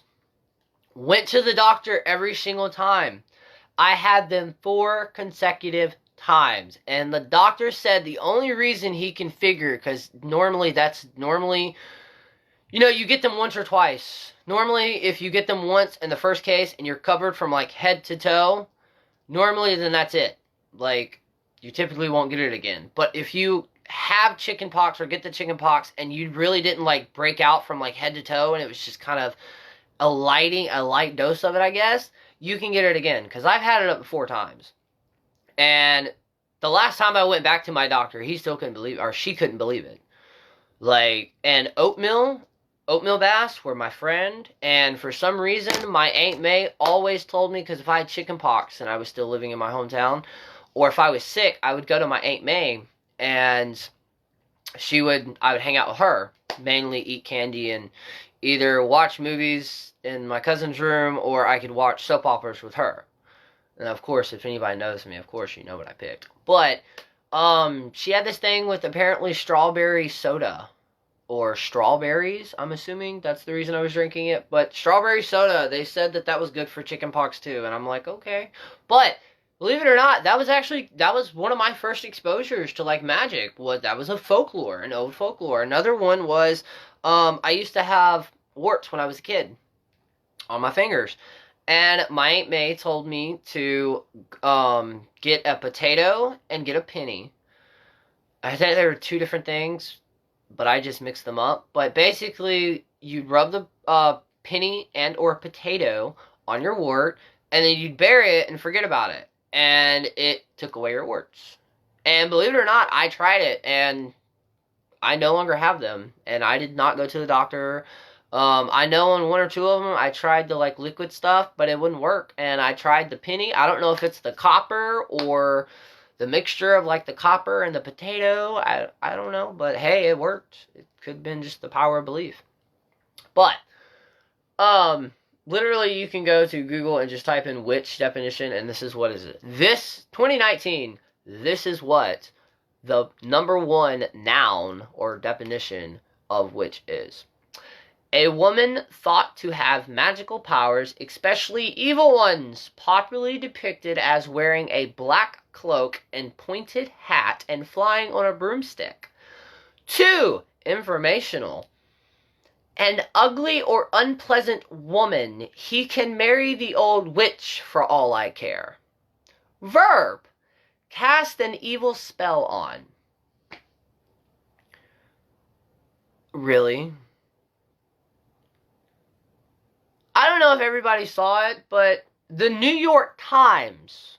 [SPEAKER 1] Went to the doctor every single time. I had them 4 consecutive times. And the doctor said the only reason he can figure, because normally, you get them once or twice. Normally, if you get them once in the first case and you're covered from like head to toe, normally then that's it. Like, you typically won't get it again. But if you have chicken pox or get the chicken pox and you really didn't like break out from like head to toe and it was just kind of a light dose of it, I guess, you can get it again. Because I've had it up 4 times. And the last time I went back to my doctor, he still couldn't believe it, or she couldn't believe it. Like, and oatmeal baths were my friend, and for some reason, my Aunt May always told me, because if I had chicken pox and I was still living in my hometown, or if I was sick, I would go to my Aunt May, and I would hang out with her, mainly eat candy, and either watch movies in my cousin's room, or I could watch soap operas with her. And of course, if anybody knows me, of course you know what I picked. But, she had this thing with apparently strawberry soda. Or strawberries, I'm assuming. That's the reason I was drinking it. But strawberry soda, they said that was good for chicken pox too. And I'm like, okay. But, believe it or not, that was one of my first exposures to, like, magic. That was an old folklore. Another one was, I used to have warts when I was a kid. On my fingers. And my Aunt May told me to get a potato and get a penny. I think there were 2 different things, but I just mixed them up. But basically, you'd rub the penny and or potato on your wart, and then you'd bury it and forget about it. And it took away your warts. And believe it or not, I tried it, and I no longer have them. And I did not go to the doctor. I know on 1 or 2 of them, I tried the, like, liquid stuff, but it wouldn't work. And I tried the penny. I don't know if it's the copper or the mixture of, like, the copper and the potato. I don't know. But, hey, it worked. It could have been just the power of belief. But, literally, you can go to Google and just type in witch definition, and this is what is it. This, 2019, this is what the number 1 noun or definition of witch is. A woman thought to have magical powers, especially evil ones, popularly depicted as wearing a black cloak and pointed hat and flying on a broomstick. 2. Informational. An ugly or unpleasant woman, he can marry the old witch for all I care. Verb. Cast an evil spell on. Really? I don't know if everybody saw it, but the New York Times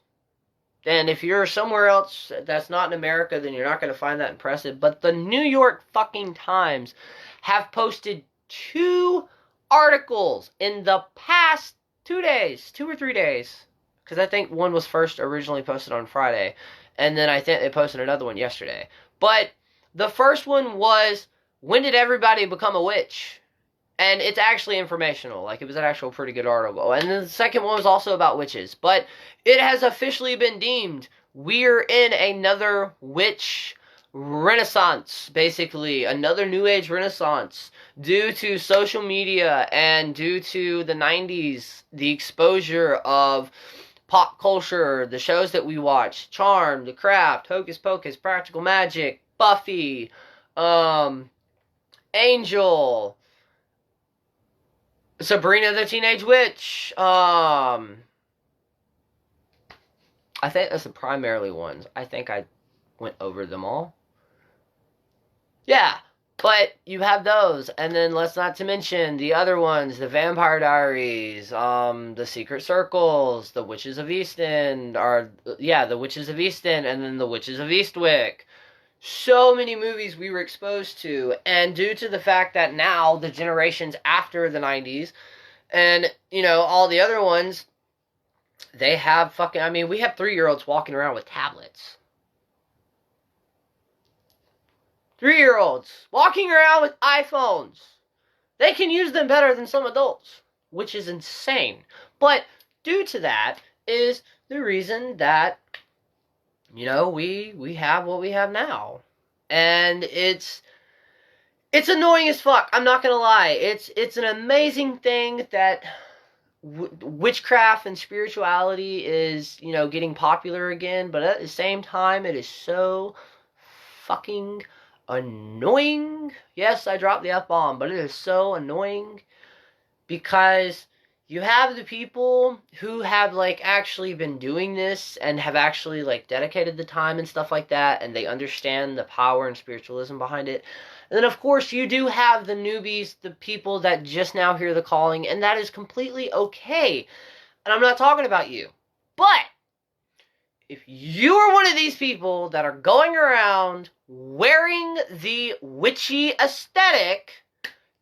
[SPEAKER 1] And if you're somewhere else that's not in America, then you're not going to find that impressive. But the New York fucking Times have posted 2 articles in the past 2 days, 2 or 3 days. Because I think one was first originally posted on Friday. And then I think they posted another one yesterday. But the first one was, when did everybody become a witch? And it's actually informational. Like, it was an actual pretty good article. And then the second one was also about witches. But it has officially been deemed we're in another witch renaissance, basically. Another New Age renaissance. Due to social media and due to the 90s, the exposure of pop culture, the shows that we watch, Charmed, The Craft, Hocus Pocus, Practical Magic, Buffy, Angel, Sabrina the Teenage Witch. I think that's the primarily ones. I think I went over them all. Yeah, but you have those, and then let's not to mention the other ones, the Vampire Diaries, the Secret Circles, the Witches of Easton, the Witches of Easton, and then the Witches of Eastwick. So many movies we were exposed to, and due to the fact that now the generations after the 90s and, all the other ones, they have we have 3-year-olds walking around with tablets. 3-year-olds walking around with iPhones. They can use them better than some adults, which is insane. But due to that is the reason that we have what we have now. And it's annoying as fuck. I'm not gonna lie. It's an amazing thing that witchcraft and spirituality is, getting popular again. But at the same time, it is so fucking annoying. Yes, I dropped the F-bomb, but it is so annoying because you have the people who have, actually been doing this and have actually, dedicated the time and stuff like that, and they understand the power and spiritualism behind it. And then, of course, you do have the newbies, the people that just now hear the calling, and that is completely okay. And I'm not talking about you. But if you are one of these people that are going around wearing the witchy aesthetic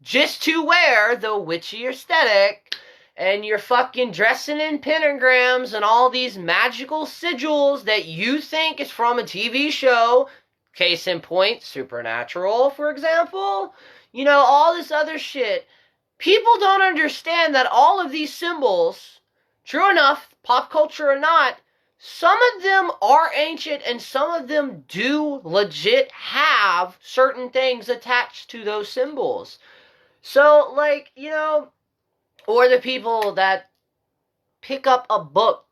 [SPEAKER 1] just to wear the witchy aesthetic, and you're fucking dressing in pentagrams and all these magical sigils that you think is from a TV show, case in point, Supernatural, for example, all this other shit, people don't understand that all of these symbols, true enough, pop culture or not, some of them are ancient and some of them do legit have certain things attached to those symbols. So, or the people that pick up a book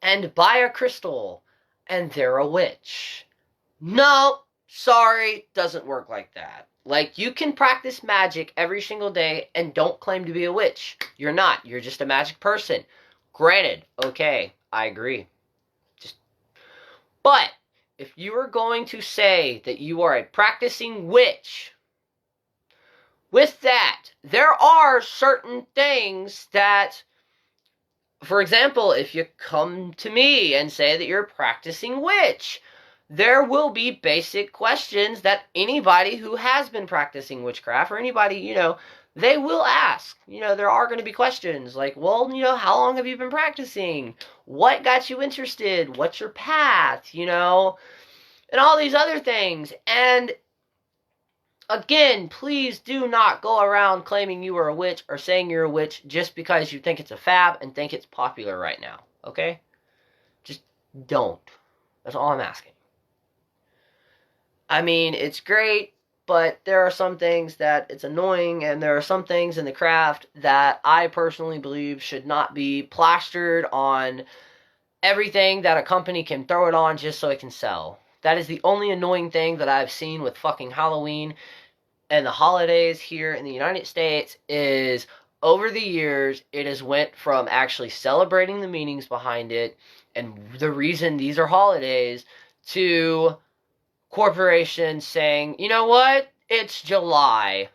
[SPEAKER 1] and buy a crystal and they're a witch. No, sorry, doesn't work like that. You can practice magic every single day and don't claim to be a witch. You're not. You're just a magic person. Granted, okay, I agree. But if you are going to say that you are a practicing witch, with that, there are certain things that, for example, if you come to me and say that you're a practicing witch, there will be basic questions that anybody who has been practicing witchcraft, or anybody, they will ask. There are going to be questions like, well, how long have you been practicing? What got you interested? What's your path? And all these other things. And again, please do not go around claiming you are a witch or saying you're a witch just because you think it's a fad and think it's popular right now, okay? Just don't. That's all I'm asking. It's great, but there are some things that it's annoying, and there are some things in the craft that I personally believe should not be plastered on everything that a company can throw it on just so it can sell. That is the only annoying thing that I've seen with fucking Halloween and the holidays here in the United States is, over the years, it has went from actually celebrating the meanings behind it and the reason these are holidays to corporations saying, you know what, it's July.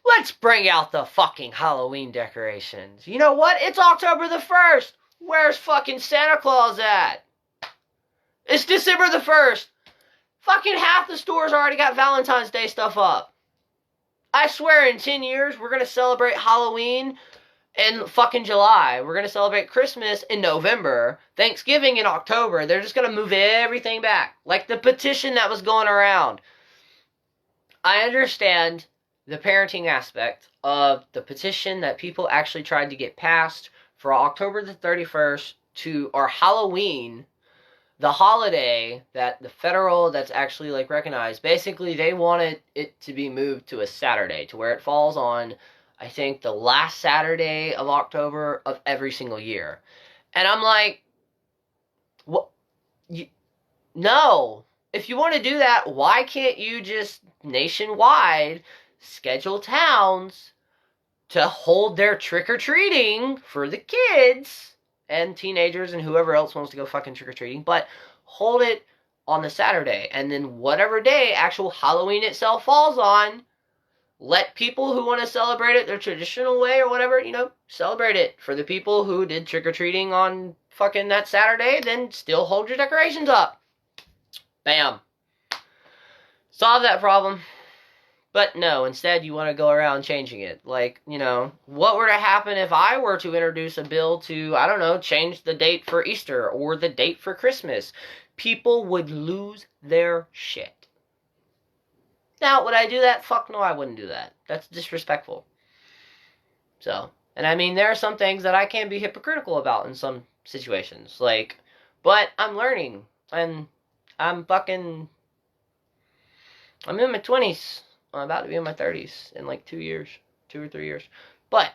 [SPEAKER 1] Let's bring out the fucking Halloween decorations. You know what, it's October the 1st. Where's fucking Santa Claus at? It's December the 1st. Fucking half the stores already got Valentine's Day stuff up. I swear in 10 years, we're going to celebrate Halloween in fucking July. We're going to celebrate Christmas in November. Thanksgiving in October. They're just going to move everything back. Like the petition that was going around. I understand the parenting aspect of the petition that people actually tried to get passed for October the 31st or Halloween, the holiday that the federal that's actually like recognized. Basically, they wanted it to be moved to a Saturday, to where it falls on, I think, the last Saturday of October of every single year. And I'm like, what? No. If you want to do that, why can't you just nationwide schedule towns to hold their trick-or-treating for the kids and teenagers and whoever else wants to go fucking trick-or-treating, but hold it on the Saturday. And then whatever day actual Halloween itself falls on, let people who want to celebrate it their traditional way or whatever, celebrate it. For the people who did trick-or-treating on fucking that Saturday, then still hold your decorations up. Bam. Solve that problem. But no, instead you want to go around changing it. Like, what were to happen if I were to introduce a bill to, I don't know, change the date for Easter or the date for Christmas? People would lose their shit. Now, would I do that? Fuck no, I wouldn't do that. That's disrespectful. So, and I mean, there are some things that I can be hypocritical about in some situations. Like, but I'm learning. And I'm in my 20s. I'm about to be in my 30s in like 2 or 3 years. But,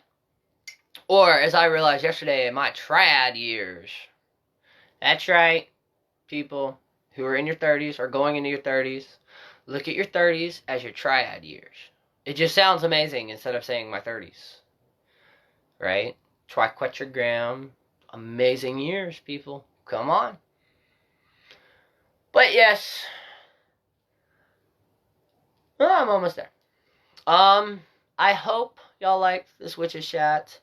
[SPEAKER 1] or as I realized yesterday, in my triad years. That's right, people who are in your 30s or going into your 30s. Look at your 30s as your triad years. It just sounds amazing instead of saying my 30s. Right? Triquetragram. Amazing years, people. Come on. But yes. Oh, I'm almost there. I hope y'all liked this Witch's Chat.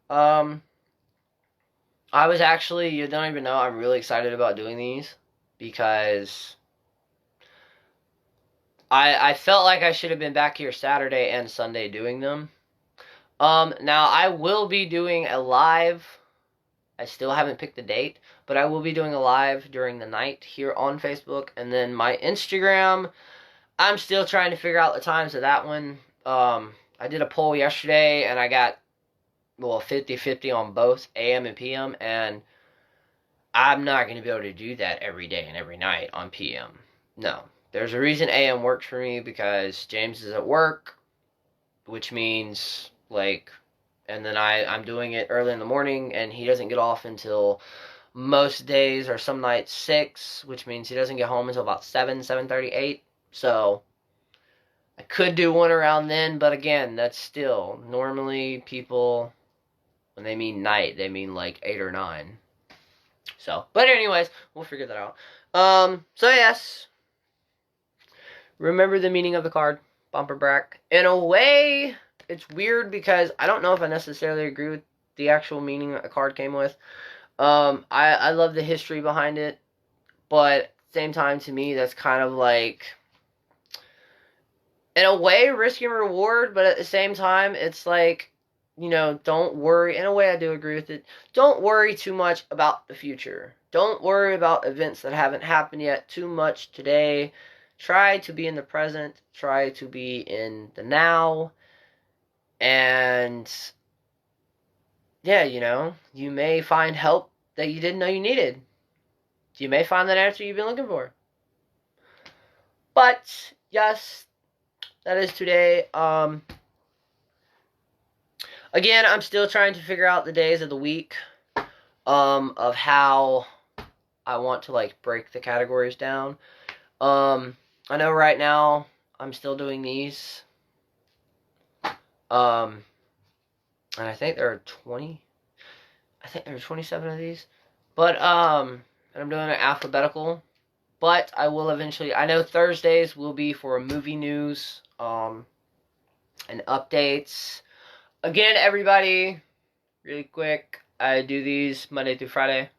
[SPEAKER 1] I was actually, you don't even know, I'm really excited about doing these. Because I felt like I should have been back here Saturday and Sunday doing them. Now, I will be doing a live. I still haven't picked the date. But I will be doing a live during the night here on Facebook. And then my Instagram, I'm still trying to figure out the times of that one. I did a poll yesterday, and I got, 50-50 on both AM and PM, and I'm not going to be able to do that every day and every night on PM. No. There's a reason AM works for me, because James is at work, which means, and then I'm doing it early in the morning, and he doesn't get off until most days, or some nights, 6, which means he doesn't get home until about 7:30, 8. So, I could do one around then, but again, that's still, normally people, when they mean night, they mean 8 or 9. So, but anyways, we'll figure that out. So yes, remember the meaning of the card, BarmBrack. In a way, it's weird because I don't know if I necessarily agree with the actual meaning that the card came with. I love the history behind it, but at the same time, to me, that's kind of in a way, risk and reward, but at the same time, it's don't worry. In a way, I do agree with it. Don't worry too much about the future. Don't worry about events that haven't happened yet too much today. Try to be in the present. Try to be in the now. And, yeah, you may find help that you didn't know you needed. You may find that answer you've been looking for. But, yes, that is today. Again, I'm still trying to figure out the days of the week of how I want to break the categories down. I know right now I'm still doing these. And I think there are 20. I think there are 27 of these. But and I'm doing it alphabetical. But I will eventually, I know Thursdays will be for movie news and updates. Again, everybody, really quick, I do these Monday through Friday,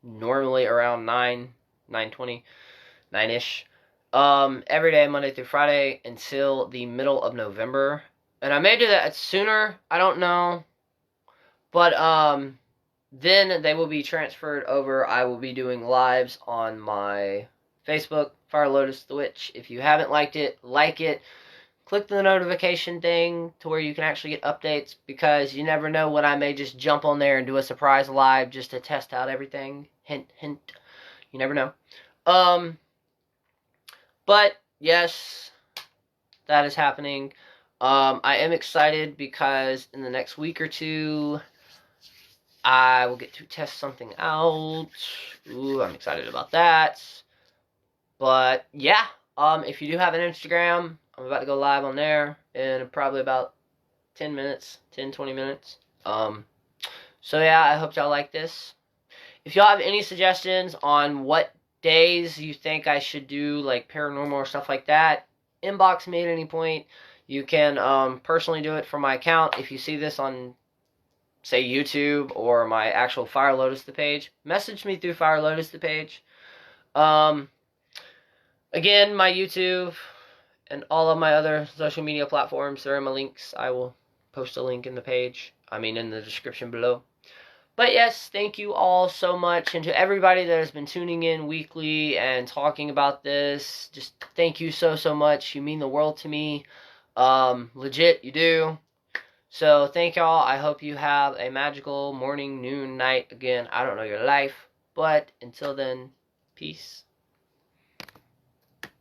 [SPEAKER 1] normally around 9, 9:20, 9-ish. Every day, Monday through Friday, until the middle of November. And I may do that sooner, I don't know. But, then they will be transferred over. I will be doing lives on my Facebook, Fire Lotus the Witch. If you haven't liked it, like it. Click the notification thing to where you can actually get updates, because you never know when I may just jump on there and do a surprise live just to test out everything. Hint, hint. You never know. But yes, that is happening. I am excited because in the next week or two, I will get to test something out. Ooh, I'm excited about that. But yeah, if you do have an Instagram, I'm about to go live on there in probably about 10 minutes, 10, 20 minutes. So yeah, I hope y'all like this. If y'all have any suggestions on what days you think I should do, like paranormal or stuff like that, inbox me at any point. You can personally do it from my account. If you see this on, say, YouTube or my actual Fire Lotus the page, message me through Fire Lotus the page. Again, my YouTube and all of my other social media platforms, they're in my links. I will post a link in the page. in the description below. But yes, thank you all so much. And to everybody that has been tuning in weekly and talking about this, just thank you so, so much. You mean the world to me. Legit, you do. So thank y'all. I hope you have a magical morning, noon, night. Again, I don't know your life. But until then, peace.